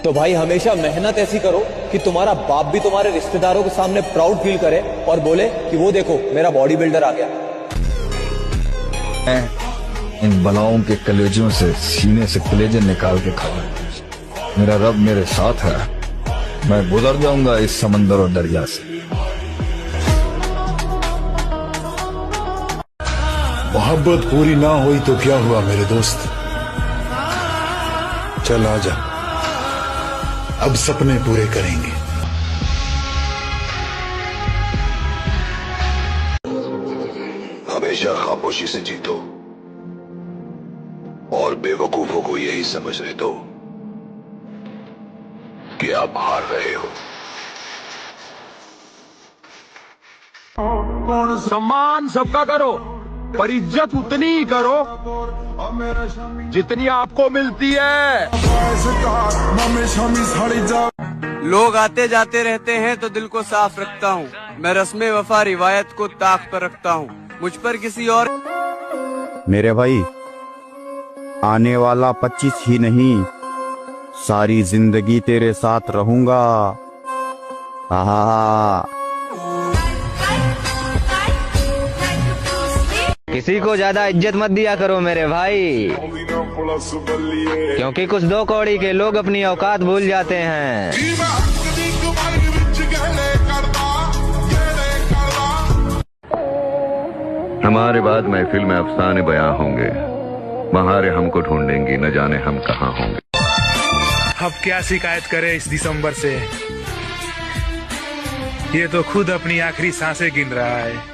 तो भाई हमेशा मेहनत ऐसी करो कि तुम्हारा बाप भी तुम्हारे रिश्तेदारों के सामने प्राउड फील करे और बोले कि वो देखो मेरा बॉडी बिल्डर आ गया। इन बलाओं के कलेजों से सीने से कलेजे निकाल के खाओ। मेरा रब मेरे साथ है, मैं गुजर जाऊंगा इस समंदर और दरिया से। मोहब्बत पूरी ना हुई तो क्या हुआ मेरे दोस्त, चल आजा, अब सपने पूरे करेंगे। हमेशा खामोशी से जीतो और बेवकूफों को यही समझने दो कि आप हार रहे हो। सम्मान सबका करो, पर इज्जत उतनी ही करो जितनी आपको मिलती है। लोग आते जाते रहते हैं तो दिल को साफ रखता हूँ। मैं रस्मे वफा रिवायत को ताक पर रखता हूँ, मुझ पर किसी और। मेरे भाई, आने वाला 25 ही नहीं, सारी जिंदगी तेरे साथ रहूंगा। आहा। किसी को ज्यादा इज्जत मत दिया करो मेरे भाई, क्योंकि कुछ दो कौड़ी के लोग अपनी औकात भूल जाते हैं। हमारे बाद महफिल में अफसाने बयां होंगे, बहारें हमको ढूंढेंगी, न जाने हम कहाँ होंगे। अब क्या शिकायत करें इस दिसंबर से, ये तो खुद अपनी आखिरी सांसें गिन रहा है।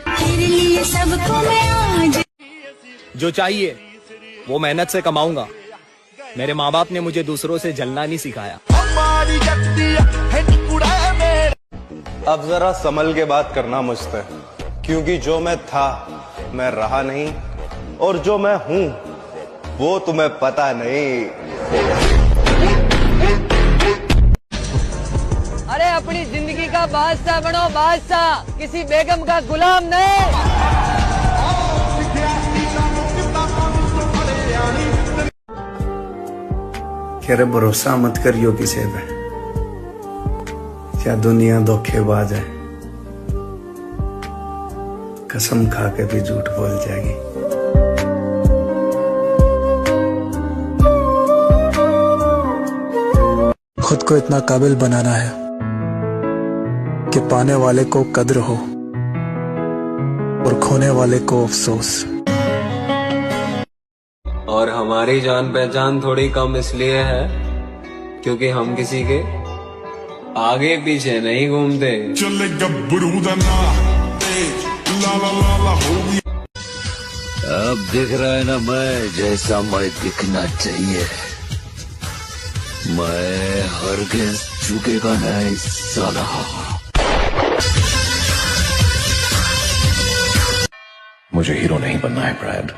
जो चाहिए वो मेहनत से कमाऊंगा। मेरे माँ बाप ने मुझे दूसरों से जलना नहीं सिखाया। अब जरा संभल के बात करना मुझसे, क्योंकि जो मैं था मैं रहा नहीं, और जो मैं हूं वो तुम्हें पता नहीं। अरे अपनी जिंदगी का बादशाह बनो, बादशाह, किसी बेगम का गुलाम नहीं। खैर भरोसा मत करियो किसी पे, क्या दुनिया धोखेबाज है, कसम खा के भी झूठ बोल जाएगी। खुद को इतना काबिल बनाना है कि पाने वाले को कद्र हो और खोने वाले को अफसोस। और हमारी जान पहचान थोड़ी कम इसलिए है क्योंकि हम किसी के आगे पीछे नहीं घूमते। अब दिख रहा है ना मैं जैसा मैं दिखना चाहिए। मैं हरगिज़ झुकेगा नहीं साला। मुझे हीरो नहीं बनना है ब्रैड,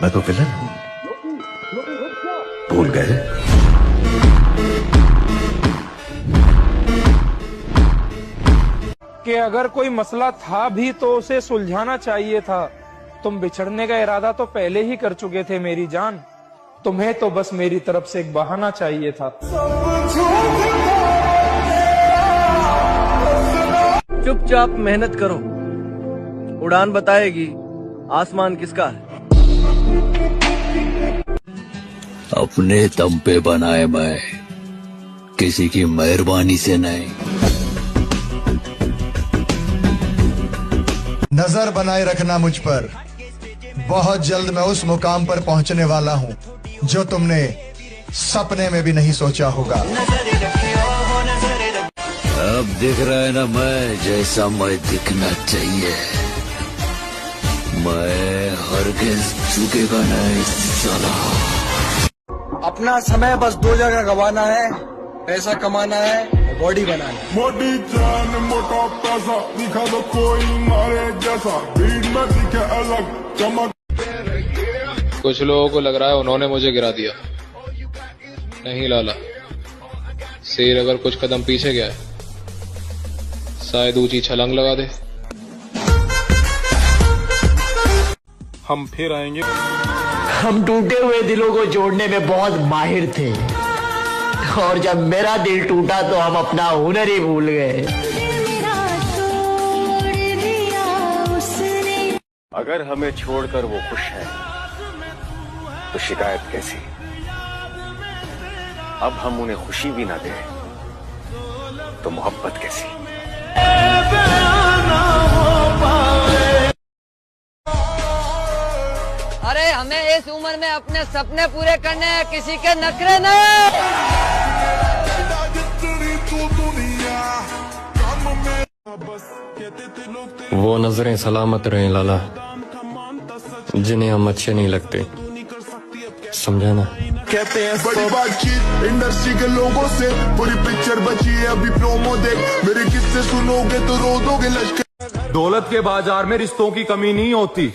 मैं तो विलन हूं, भूल गए? कि अगर कोई मसला था भी तो उसे सुलझाना चाहिए था। तुम बिछड़ने का इरादा तो पहले ही कर चुके थे मेरी जान, तुम्हें तो बस मेरी तरफ से एक बहाना चाहिए था। चुपचाप मेहनत करो, उड़ान बताएगी आसमान किसका है। अपने दम पे बनाए मैं, किसी की मेहरबानी से नहीं। नजर बनाए रखना मुझ पर, बहुत जल्द मैं उस मुकाम पर पहुंचने वाला हूं जो तुमने सपने में भी नहीं सोचा होगा। अब दिख रहा है ना मैं जैसा मैं दिखना चाहिए। मैं हरगिज़ झुकेगा नहीं साला। अपना समय बस दो जगह गंवाना है, पैसा कमाना है, बॉडी बनाना है। मोटी जान मोटा पैसा, दिखा दो कोई मारे जैसा, भीड़ में दिखे अलग चमक। कुछ लोगों को लग रहा है उन्होंने मुझे गिरा दिया। नहीं लाला, शेर अगर कुछ कदम पीछे गया है शायद ऊंची छलांग लगा दे। हम फिर आएंगे। हम टूटे हुए दिलों को जोड़ने में बहुत माहिर थे। और जब मेरा दिल टूटा तो हम अपना हुनर ही भूल गए। अगर हमें छोड़कर वो खुश है तो शिकायत कैसी? अब हम उन्हें खुशी भी ना दें तो मोहब्बत कैसी? अरे हमें इस उम्र में अपने सपने पूरे करने हैं, किसी के नखरे नहीं। वो नजरें सलामत रहें लाला, जिन्हें हम अच्छे नहीं लगते, समझा ना? कहते हैं बड़ी बातचीत इंडस्ट्री के लोगों से, पूरी पिक्चर बची है अभी प्रोमो देख, मेरे किस्से सुनोगे तो रो दोगे लश्कर। दौलत के बाजार में रिश्तों की कमी नहीं होती,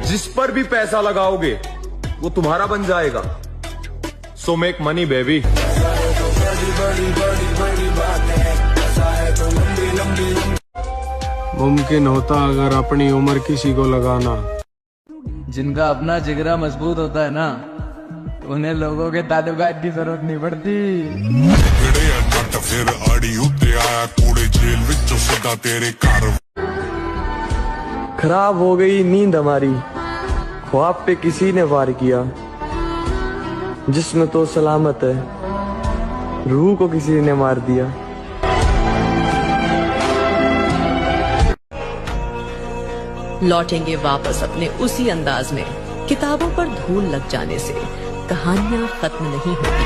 जिस पर भी पैसा लगाओगे वो तुम्हारा बन जाएगा। So make money baby. मुमकिन होता अगर अपनी उम्र किसी को लगाना। जिनका अपना जिगरा मजबूत होता है ना, उन्हें लोगों के ताल्लुकात की जरूरत नहीं पड़ती। खराब हो गई नींद हमारी, ख्वाब पे किसी ने वार किया। जिस्म तो सलामत है, रूह को किसी ने मार दिया। लौटेंगे वापस अपने उसी अंदाज में। किताबों पर धूल लग जाने से कहानियां खत्म नहीं होती।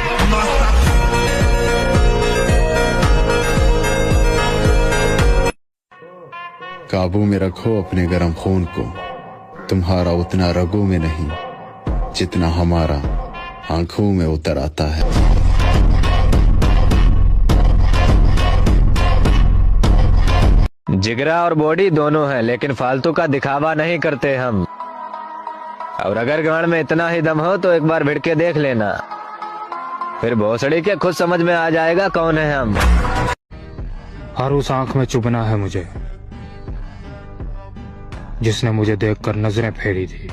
काबू में रखो अपने गरम खून को, तुम्हारा उतना रगों में नहीं जितना हमारा आंखों में उतर आता है। जिगरा और बॉडी दोनों हैं, लेकिन फालतू का दिखावा नहीं करते हम। और अगर गांड में इतना ही दम हो तो एक बार भिड़ के देख लेना, फिर भोसड़ी के खुद समझ में आ जाएगा कौन है हम। हर उस आंख में चुभना है मुझे जिसने मुझे देखकर नजरें फेरी थी।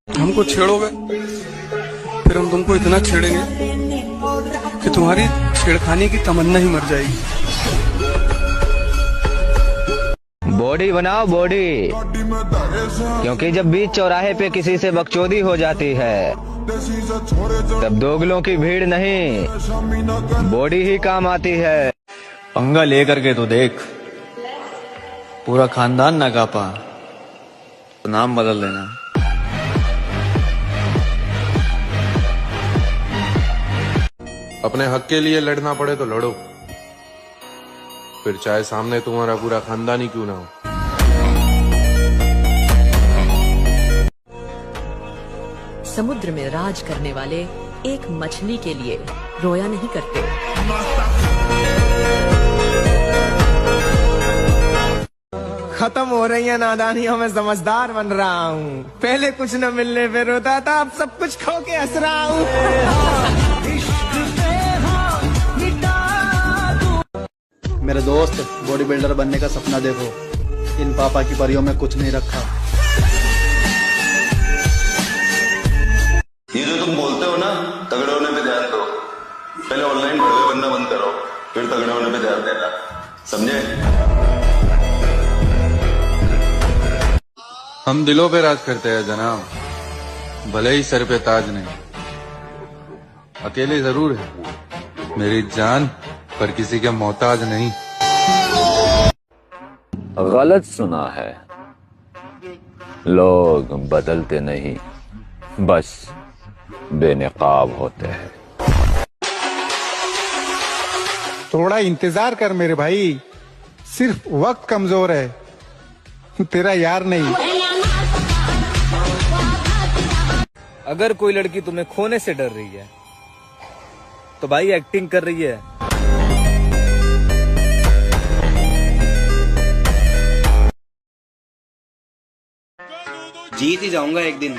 हमको छेड़ोगे फिर हम तुमको इतना छेड़ेंगे कि तुम्हारी छेड़खानी की तमन्ना ही मर जाएगी। बॉडी बनाओ बॉडी, क्योंकि जब बीच चौराहे पे किसी से बकचोदी हो जाती है तब दोगलों की भीड़ नहीं, बॉडी ही काम आती है। पंगा लेकर के तो देख, पूरा खानदान ना कापा तो नाम बदल देना। अपने हक के लिए लड़ना पड़े तो लड़ो, फिर चाहे सामने तुम्हारा पूरा खानदान ही क्यों ना हो। समुद्र में राज करने वाले एक मछली के लिए रोया नहीं करते। खत्म हो रही है नादानियों में समझदार बन रहा हूँ। पहले कुछ न मिलने पे रोता था, अब सब कुछ खो के हंस रहा हूँ। मेरे दोस्त, बॉडी बिल्डर बनने का सपना देखो, इन पापा की परियों में कुछ नहीं रखा। ये जो तुम बोलते हो ना, तगड़े होने पे ध्यान दो। पहले ऑनलाइन भड़वे बनना बंद करो, फिर तगड़े होने पे ध्यान देना, समझे? हम दिलों पे राज करते हैं जनाब, भले ही सर पे ताज नहीं। अकेले जरूर है, मेरी जान पर किसी के मोहताज नहीं। गलत सुना है, लोग बदलते नहीं, बस बेनकाब होते हैं। थोड़ा इंतजार कर मेरे भाई, सिर्फ वक्त कमजोर है, तेरा यार नहीं। अगर कोई लड़की तुम्हें खोने से डर रही है तो भाई एक्टिंग कर रही है। जीत ही जाऊंगा एक दिन,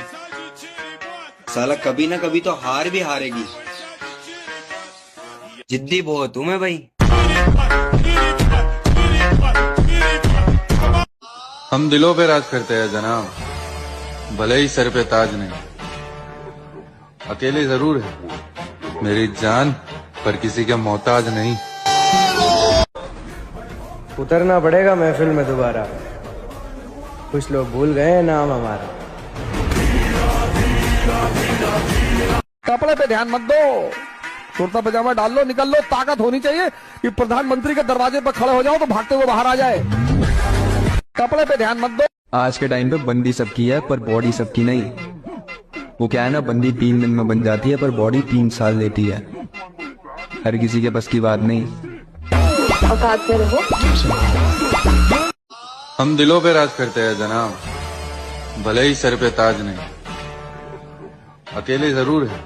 साला कभी ना कभी तो हार भी हारेगी। जिद्दी बहुत हूं मैं भाई। हम दिलों पे राज करते हैं जनाब, भले ही सर पे ताज नहीं, अकेले जरूर है मेरी जान, पर किसी के मोहताज नहीं। उतरना पड़ेगा महफिल में दोबारा, कुछ लोग भूल गए हैं नाम हमारा। कपड़े पे ध्यान मत दो, कुर्ता पजामा डाल लो, निकल लो। ताकत होनी चाहिए कि प्रधानमंत्री के दरवाजे पर खड़े हो जाओ तो भागते हुए बाहर आ जाए। कपड़े पे ध्यान मत दो। आज के टाइम पे बंदी सबकी है पर बॉडी सबकी नहीं। वो क्या है ना, बंदी 3 दिन में बन जाती है पर बॉडी 3 साल लेती है। हर किसी के बस की बात नहीं। औकात में रहो। हम दिलों पे राज करते हैं जनाब, भले ही सर पे ताज नहीं, अकेले जरूर है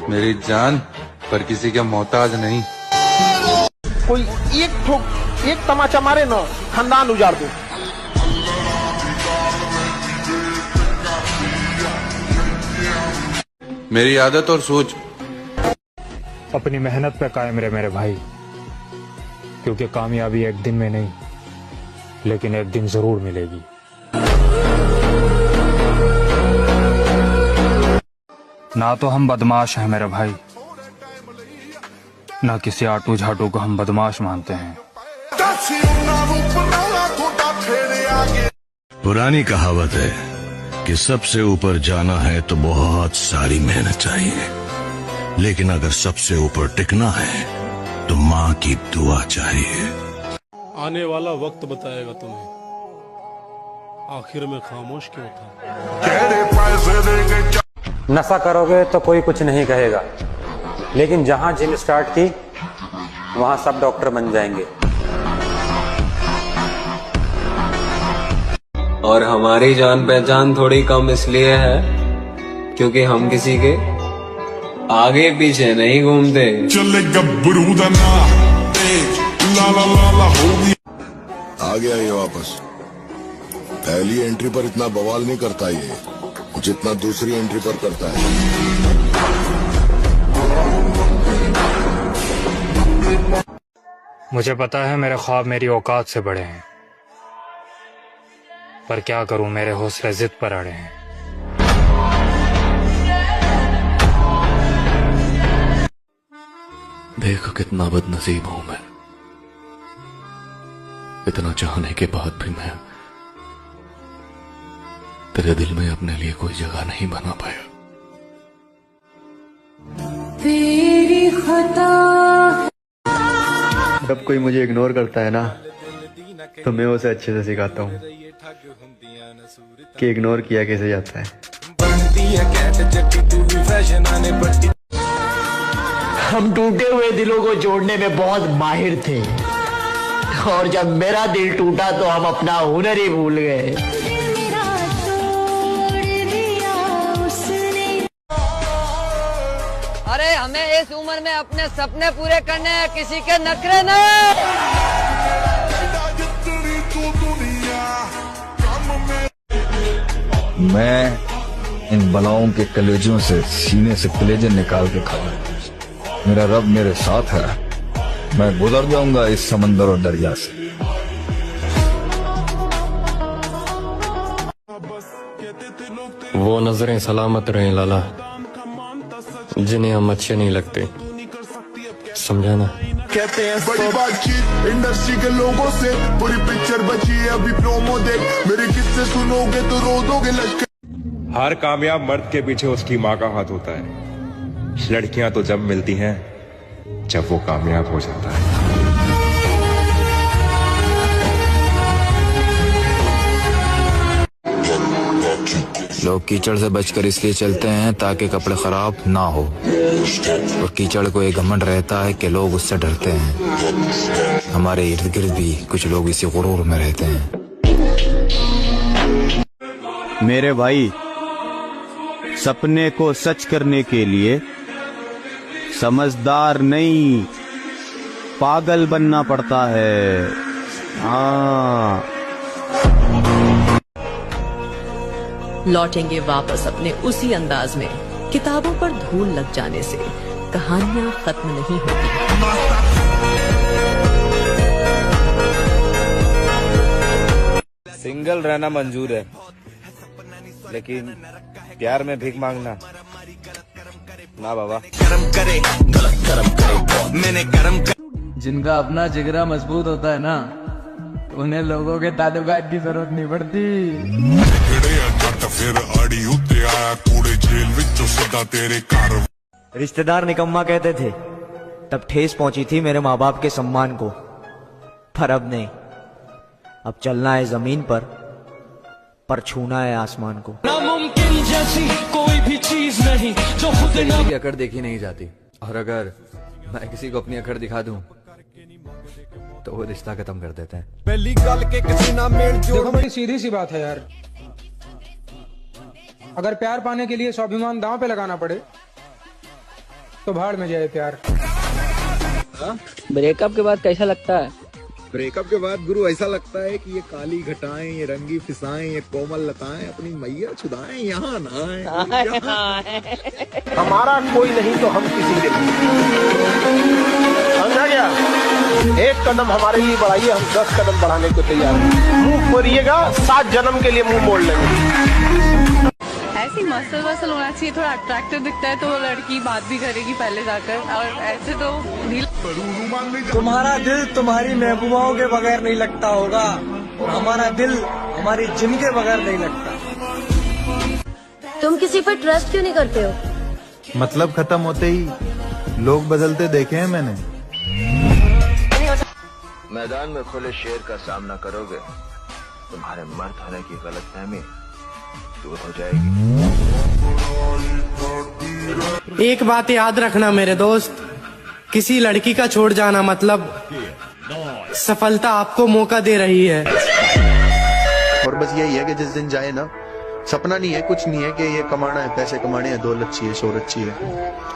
मेरी जान, पर किसी के मोहताज नहीं। कोई एक तमाचा मारे ना, खानदान उजाड़ दो। मेरी आदत और सोच। अपनी मेहनत पे कायम रहे मेरे भाई, क्योंकि कामयाबी एक दिन में नहीं लेकिन एक दिन जरूर मिलेगी। ना तो हम बदमाश हैं मेरे भाई, ना किसी आटू झाटू को हम बदमाश मानते हैं। पुरानी कहावत है कि सबसे ऊपर जाना है तो बहुत सारी मेहनत चाहिए, लेकिन अगर सबसे ऊपर टिकना है तो माँ की दुआ चाहिए। आने वाला वक्त बताएगा तुम्हें आखिर में खामोश क्यों था। नशा करोगे तो कोई कुछ नहीं कहेगा, लेकिन जहां जिम स्टार्ट की वहां सब डॉक्टर बन जाएंगे। और हमारी जान पहचान थोड़ी कम इसलिए है क्योंकि हम किसी के आगे पीछे नहीं घूमते। आ गया ये वापस। पहली एंट्री पर इतना बवाल नहीं करता ये, जितना दूसरी एंट्री पर करता है। मुझे पता है मेरे ख्वाब मेरी औकात से बड़े हैं, पर क्या करूं मेरे हौसले जिद पर अड़े हैं। देखो कितना बदनसीब हूं मैं, इतना चाहने के बाद भी मैं तेरे दिल में अपने लिए कोई जगह नहीं बना पाया। तेरी खता। जब कोई मुझे इग्नोर करता है ना, तो मैं उसे अच्छे से सिखाता हूँ कि इग्नोर किया कैसे जाता है। हम टूटे हुए दिलों को जोड़ने में बहुत माहिर थे, और जब मेरा दिल टूटा तो हम अपना हुनर ही भूल गए। अरे हमें इस उम्र में अपने सपने पूरे करने हैं, किसी के नखरे नहीं। मैं इन बलाओं के कलेजों से सीने से कलेजे निकाल के खाऊंगा। मेरा रब मेरे साथ है, मैं गुजर जाऊंगा इस समंदर और दरिया से। वो नजरें सलामत रहें लाला, जिन्हें हम अच्छे नहीं लगते, समझा ना। कहते हैं बड़ी बातचीत इंडस्ट्री के लोगों से, पूरी पिक्चर बची है अभी प्रोमो देख, मेरे किस्से सुनोगे तो रो दोगे लश्कर। हर कामयाब मर्द के पीछे उसकी माँ का हाथ होता है। लड़कियां तो जब मिलती हैं जब वो कामयाब हो जाता है। लोग कीचड़ से बचकर इसलिए चलते हैं ताकि कपड़े खराब ना हो, और कीचड़ को एक घमंड रहता है कि लोग उससे डरते हैं। हमारे इर्द गिर्द भी कुछ लोग इसी गुरूर में रहते हैं। मेरे भाई, सपने को सच करने के लिए समझदार नहीं, पागल बनना पड़ता है। हाँ, लौटेंगे वापस अपने उसी अंदाज में। किताबों पर धूल लग जाने से कहानियां खत्म नहीं होती। सिंगल रहना मंजूर है, लेकिन प्यार में भीख मांगना ना बाबा। जिनका अपना जिगरा मजबूत होता है ना, उन्हें लोगों के ताल्लुकात की जरूरत नहीं पड़ती। रिश्तेदार निकम्मा कहते थे, तब ठेस पहुंची थी मेरे माँ बाप के सम्मान को, पर अब नहीं। अब चलना है जमीन पर छूना है आसमान को। नामुमकिन जैसी कोई भी चीज नहीं जो खुद किसी की अकड़ देखी नहीं जाती, और अगर मैं किसी को अपनी अकड़ दिखा दूं तो वो रिश्ता खत्म कर देते हैं। देखो बड़ी सीधी सी बात है यार, अगर प्यार पाने के लिए स्वाभिमान दांव पे लगाना पड़े तो भाड़ में जाए प्यार। ब्रेकअप के बाद कैसा लगता है? ब्रेकअप के बाद गुरु ऐसा लगता है कि ये काली घटाएं, ये रंगी फिसाएं, ये कोमल लताएं अपनी मैया छुदाएं, यहाँ ना आए। हमारा कोई नहीं तो हम किसी के समझा गया। एक कदम हमारे लिए बढ़ाइए, हम 10 कदम बढ़ाने को तैयार हैं। मुंह मोड़िएगा, 7 जन्म के लिए मुंह मोड़ लेंगे। ऐसी मसल वसल होना चाहिए, थोड़ा अट्रैक्टिव दिखता है तो वो लड़की बात भी करेगी पहले जाकर, और ऐसे तो ढील। तुम्हारा दिल तुम्हारी महबूबाओं के बगैर नहीं लगता होगा, और हमारा दिल हमारी जिम के बगैर नहीं लगता। तुम किसी पर ट्रस्ट क्यों नहीं करते हो? मतलब खत्म होते ही लोग बदलते देखे हैं मैंने। मैदान में खुले शेर का सामना करोगे, तुम्हारे मर्द होने की गलतफहमी दूर हो जाएगी। एक बात याद रखना मेरे दोस्त, किसी लड़की का छोड़ जाना मतलब सफलता आपको मौका दे रही है। और बस यही है कि जिस दिन जाए ना, सपना नहीं है, कुछ नहीं है कि ये कमाना है, पैसे कमाने हैं, दौलत चाहिए, शोहरत चाहिए।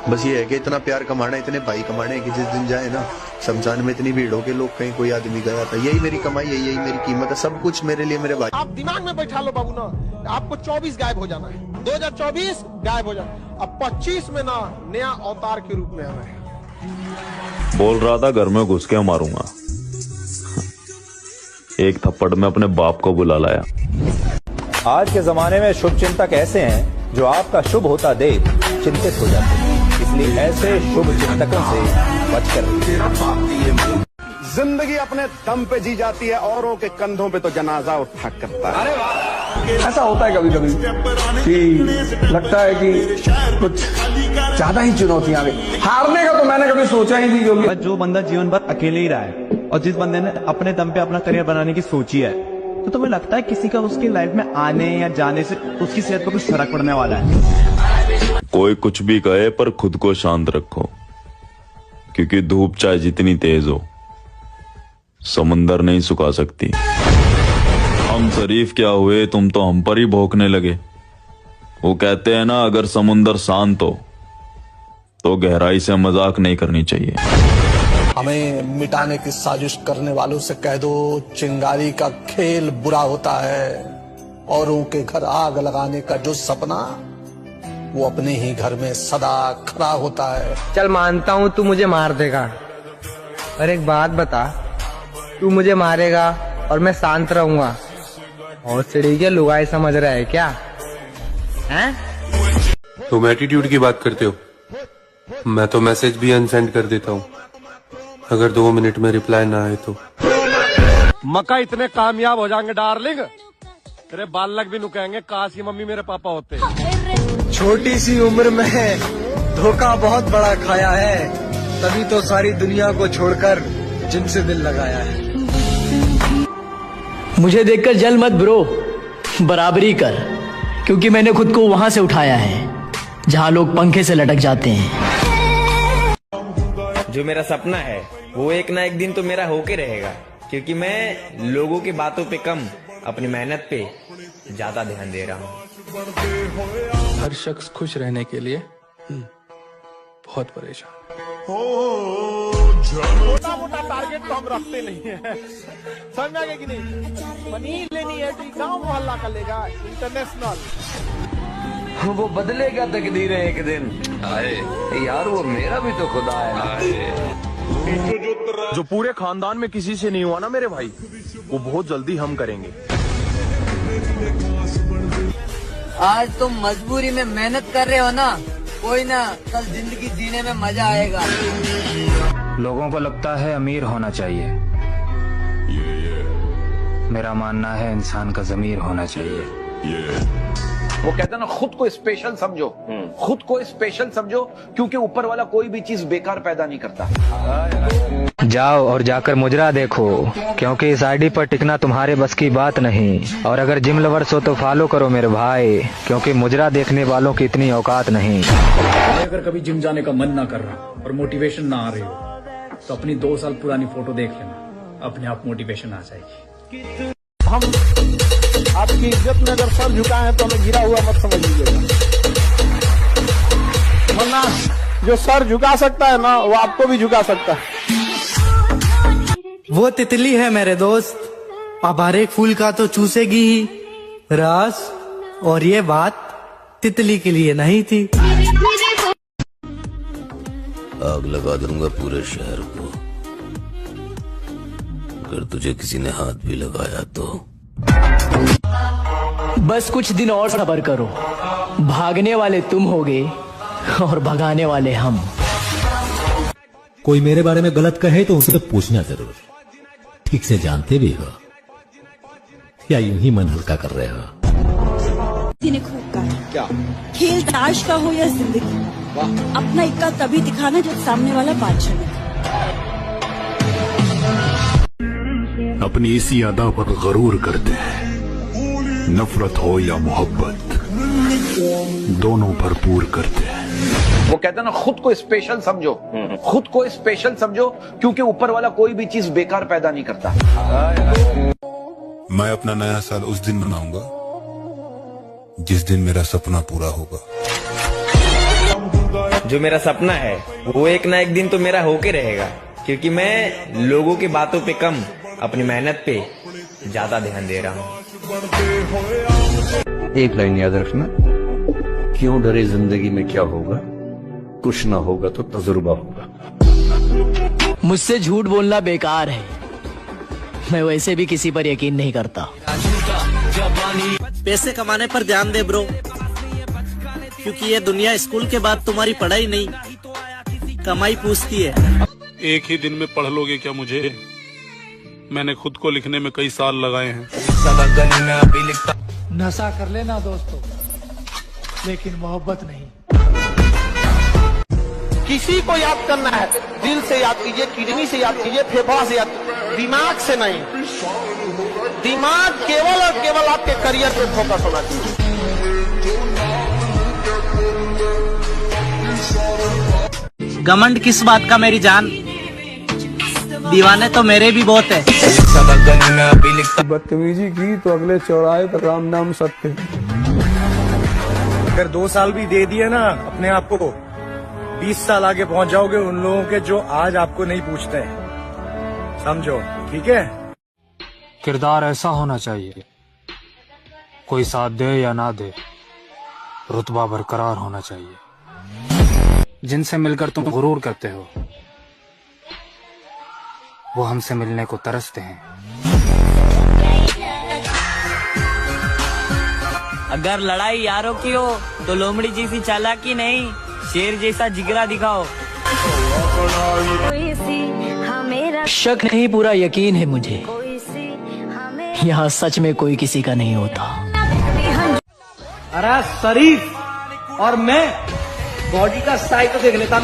बस ये है कि इतना प्यार कमाना है, इतने भाई कमाने हैं कि जिस दिन जाए ना, शमशान में इतनी भीड़ हो के लोग कहीं कोई आदमी गया था, यही मेरी कमाई है, यही मेरी कीमत है, सब कुछ मेरे लिए मेरे भाई। आप दिमाग में बैठा लो बाबू ना, आपको 24 गायब हो जाना है, 2024 गायब हो जाना, अब 25 में ना नया अवतार के रूप में आना है। बोल रहा था घर में घुस के मारूंगा, एक थप्पड़ में अपने बाप को बुला लाया। आज के जमाने में शुभ चिंतक ऐसे हैं जो आपका शुभ होता देख चिंतित हो जाते हैं, इसलिए ऐसे शुभ चिंतकों से बचकर रहिए। जिंदगी अपने दम पे जी जाती है, औरों के कंधों पे तो जनाजा उठा करता है। ऐसा होता है कभी कभी कि लगता है कि कुछ ज्यादा ही चुनौतियां आ गई। हारने का तो मैंने कभी सोचा ही नहीं, क्योंकि जो बंदा जीवन भर अकेले ही रहा है और जिस बंदे ने अपने दम पे अपना करियर बनाने की सोची है, तो तुम्हें लगता है किसी का उसकी लाइफ में आने या जाने से उसकी सेहत पर कुछ फर्क पड़ने वाला है? कोई कुछ भी कहे पर खुद को शांत रखो, क्योंकि धूप चाहे जितनी तेज हो समुंदर नहीं सुखा सकती। हम शरीफ क्या हुए, तुम तो हम पर ही भौंकने लगे। वो कहते हैं ना, अगर समुंदर शांत हो तो गहराई से मजाक नहीं करनी चाहिए। हमें मिटाने की साजिश करने वालों से कह दो, चिंगारी का खेल बुरा होता है, औरों के घर आग लगाने का जो सपना, वो अपने ही घर में सदा खड़ा होता है। चल मानता हूँ तू मुझे मार देगा, पर एक बात बता, तू मुझे मारेगा और मैं शांत रहूंगा, और चिड़ी के लुगाई समझ रहा है क्या? हैं? तुम एटीट्यूड की बात करते हो, मैं तो मैसेज भी अनसेंड कर देता हूँ अगर 2 मिनट में रिप्लाई ना आए तो। मक्का इतने कामयाब हो जाएंगे डार्लिंग, तेरे बालक भी नुकाएंगे, काश की मम्मी मेरे पापा होते। छोटी सी उम्र में धोखा बहुत बड़ा खाया है, तभी तो सारी दुनिया को छोड़कर जिनसे दिल लगाया है। मुझे देखकर जल मत ब्रो, बराबरी कर, क्योंकि मैंने खुद को वहां से उठाया है जहां लोग पंखे से लटक जाते हैं। जो मेरा सपना है वो एक ना एक दिन तो मेरा होके रहेगा, क्योंकि मैं लोगों की बातों पे कम अपनी मेहनत पे ज्यादा ध्यान दे रहा हूँ। हर शख्स खुश रहने के लिए बहुत परेशान। मोटा मोटा टारगेट तो हम रखते नहीं है, समझ में आ गया कि नहीं? पनीर लेनी है तो गांव मोहल्ला का लेगा, इंटरनेशनल। वो बदलेगा तकदीर एक दिन। यार वो मेरा भी तो खुदा है। जो पूरे खानदान में किसी से नहीं हुआ ना मेरे भाई, वो बहुत जल्दी हम करेंगे। आज तुम मजबूरी में मेहनत कर रहे हो ना, कोई ना, कल जिंदगी जीने में मजा आएगा। लोगों को लगता है अमीर होना चाहिए, मेरा मानना है इंसान का ज़मीर होना चाहिए। वो कहते हैं ना, खुद को स्पेशल समझो, खुद को स्पेशल समझो, क्योंकि ऊपर वाला कोई भी चीज बेकार पैदा नहीं करता। जाओ और जाकर मुजरा देखो, क्योंकि इस आईडी पर टिकना तुम्हारे बस की बात नहीं। और अगर जिम लवर्स हो तो फॉलो करो मेरे भाई, क्योंकि मुजरा देखने वालों की इतनी औकात नहीं। अगर कभी जिम जाने का मन ना कर रहा और मोटिवेशन ना आ रही हो तो अपनी 2 साल पुरानी फोटो देख लेना, अपने आप मोटिवेशन आ जाएगी। हम आपकी इज्जत में अगर सर झुकाए हैं तो हमें गिरा हुआ मत समझ लीजिएगा, वरना जो सर झुका सकता है ना, वो आपको भी झुका सकता है। वो तितली है मेरे दोस्त, अब हर एक फूल का तो चूसेगी ही रस, और ये बात तितली के लिए नहीं थी। आग लगा दूंगा पूरे शहर को, अगर तुझे किसी ने हाथ भी लगाया तो। बस कुछ दिन और सब्र करो, भागने वाले तुम होगे और भगाने वाले हम। कोई मेरे बारे में गलत कहे तो उनसे तो पूछना जरूर, ठीक से जानते भी हो या यूं ही मन हल्का कर रहे हो? ने खूब कहा, क्या खेल ताश का हो या जिंदगी, अपना इक्का तभी दिखाना जब सामने वाला बादशाह है। अपनी इसी अदा पर गरूर करते हैं, नफरत हो या मोहब्बत दोनों भरपूर करते हैं। वो कहते हैं ना, खुद को स्पेशल समझो, खुद को स्पेशल समझो, क्योंकि ऊपर वाला कोई भी चीज बेकार पैदा नहीं करता। मैं अपना नया साल उस दिन मनाऊंगा जिस दिन मेरा सपना पूरा होगा। जो मेरा सपना है वो एक ना एक दिन तो मेरा होके रहेगा, क्योंकि मैं लोगों की बातों पे कम, अपनी मेहनत पे ज्यादा ध्यान दे रहा हूँ। एक लाइन याद रखना, क्यों डरे जिंदगी में क्या होगा, कुछ ना होगा तो तजुर्बा होगा। मुझसे झूठ बोलना बेकार है, मैं वैसे भी किसी पर यकीन नहीं करता। पैसे कमाने पर ध्यान दे ब्रो, क्योंकि ये दुनिया स्कूल के बाद तुम्हारी पढ़ाई नहीं, कमाई पूछती है। एक ही दिन में पढ़ लोगे क्या मुझे? मैंने खुद को लिखने में कई साल लगाए हैं। नशा कर लेना दोस्तों, लेकिन मोहब्बत नहीं। किसी को याद करना है, दिल से याद कीजिए, किडनी से याद कीजिए, फेफड़ा से याद, दिमाग से नहीं। दिमाग केवल और केवल आपके करियर पे फोकस होना चाहिए। घमंड किस बात का मेरी जान, दीवाने तो मेरे भी बहुत है। बदतमीजी की तो अगले चौराहे पर राम नाम सत्य। अगर 2 साल भी दे दिए ना अपने आप को, 20 साल आगे पहुंच जाओगे उन लोगों के जो आज आपको नहीं पूछते हैं, समझो, ठीक है? किरदार ऐसा होना चाहिए, कोई साथ दे या ना दे, रुतबा बरकरार होना चाहिए। जिनसे मिलकर तुम गुरूर करते हो, वो हमसे मिलने को तरसते हैं। अगर लड़ाई यारों की हो तो लोमड़ी जैसी चालाकी नहीं, शेर जैसा जिगरा दिखाओ। शक नहीं, पूरा यकीन है मुझे, यहाँ सच में कोई किसी का नहीं होता। अरे शरीफ और मैं बॉडी का साइज तो देख लेता,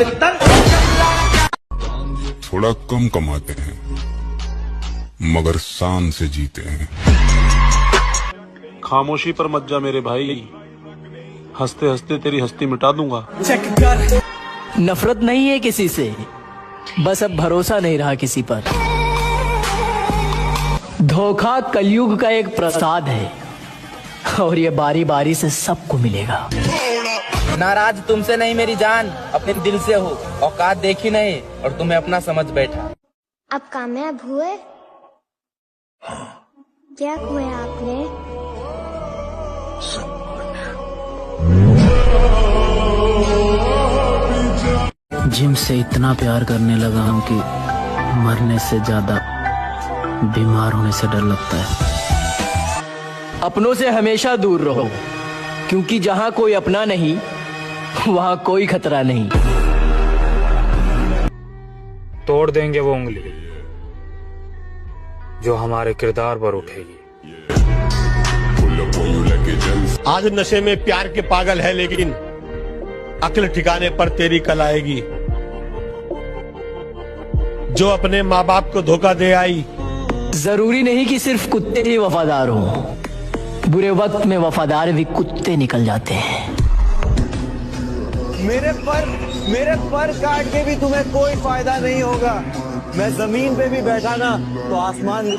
थोड़ा कम कमाते हैं मगर शान से जीते हैं। खामोशी पर मत जा मेरे भाई, हंसते हंसते तेरी हस्ती मिटा दूंगा। चेक कर, नफरत नहीं है किसी से, बस अब भरोसा नहीं रहा किसी पर। धोखा कलयुग का एक प्रसाद है और ये बारी बारी से सबको मिलेगा। नाराज तुमसे नहीं मेरी जान, अपने दिल से हो, औकात देखी नहीं और तुम्हें अपना समझ बैठा। अब कामयाब हुए? क्या हुए आपने? जिम से इतना प्यार करने लगा हूँ कि मरने से ज्यादा बीमार होने से डर लगता है। अपनों से हमेशा दूर रहो, क्योंकि जहां कोई अपना नहीं वहां कोई खतरा नहीं। तोड़ देंगे वो उंगली जो हमारे किरदार पर उठेगी। आज नशे में प्यार के पागल है, लेकिन अक्ल ठिकाने पर तेरी कल आएगी। जो अपने माँ बाप को धोखा दे आई। जरूरी नहीं कि सिर्फ कुत्ते ही वफादार हो, बुरे वक्त में वफादार भी कुत्ते निकल जाते हैं। मेरे पर काट के भी तुम्हें कोई फायदा नहीं होगा। मैं जमीन पे भी बैठा ना तो आसमान।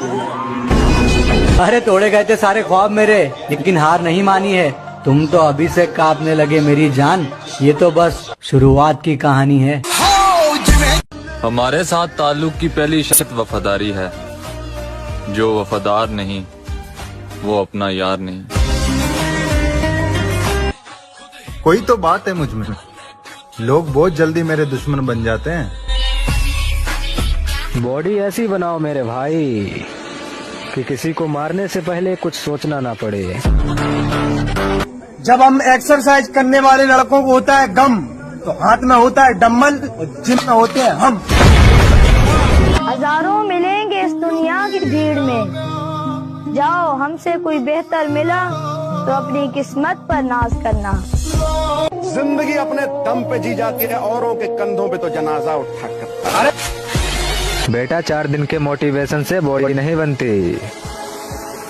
अरे तोड़े गए थे सारे ख्वाब मेरे, लेकिन हार नहीं मानी है। तुम तो अभी से कांपने लगे मेरी जान, ये तो बस शुरुआत की कहानी है। हमारे साथ ताल्लुक की पहली शर्त वफादारी है। जो वफादार नहीं वो अपना यार नहीं। कोई तो बात है मुझ में, लोग बहुत जल्दी मेरे दुश्मन बन जाते हैं। बॉडी ऐसी बनाओ मेरे भाई कि किसी को मारने से पहले कुछ सोचना ना पड़े। जब हम एक्सरसाइज करने वाले लड़कों को होता है गम, तो हाथ में होता है डम्बल और जिम में होते हैं हम। हजारों मिलेंगे इस दुनिया की भीड़ में, जाओ हमसे कोई बेहतर मिला तो अपनी किस्मत पर नाज करना। जिंदगी अपने दम पे जी जाती है, औरों के कंधों पे तो जनाजा उठाकर। अरे बेटा 4 दिन के मोटिवेशन से बॉडी नहीं बनती।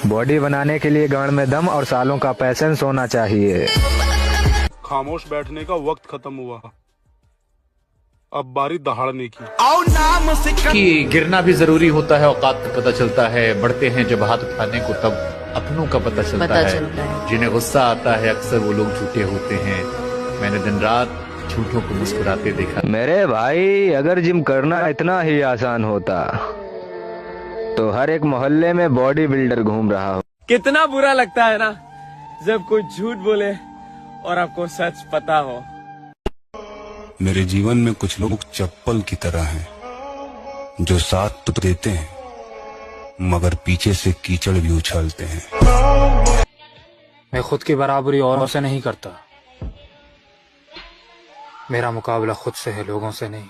बॉडी बनाने के लिए गांड में दम और सालों का पैसेंस होना चाहिए। खामोश बैठने का वक्त खत्म हुआ, अब बारी दहाड़ने की। कि गिरना भी जरूरी होता है, औकात का पता चलता है। बढ़ते हैं जब हाथ उठाने को तब अपनों का पता चलता है। जिन्हें गुस्सा आता है अक्सर वो लोग झूठे होते हैं। मैंने दिन रात झूठों को मुस्कुराते देखा। मेरे भाई अगर जिम करना इतना ही आसान होता तो हर एक मोहल्ले में बॉडी बिल्डर घूम रहा हो। कितना बुरा लगता है ना जब कोई झूठ बोले और आपको सच पता हो। मेरे जीवन में कुछ लोग चप्पल की तरह हैं, जो साथ तो देते हैं मगर पीछे से कीचड़ भी उछालते हैं। मैं खुद की बराबरी औरों से नहीं करता, मेरा मुकाबला खुद से है, लोगों से नहीं।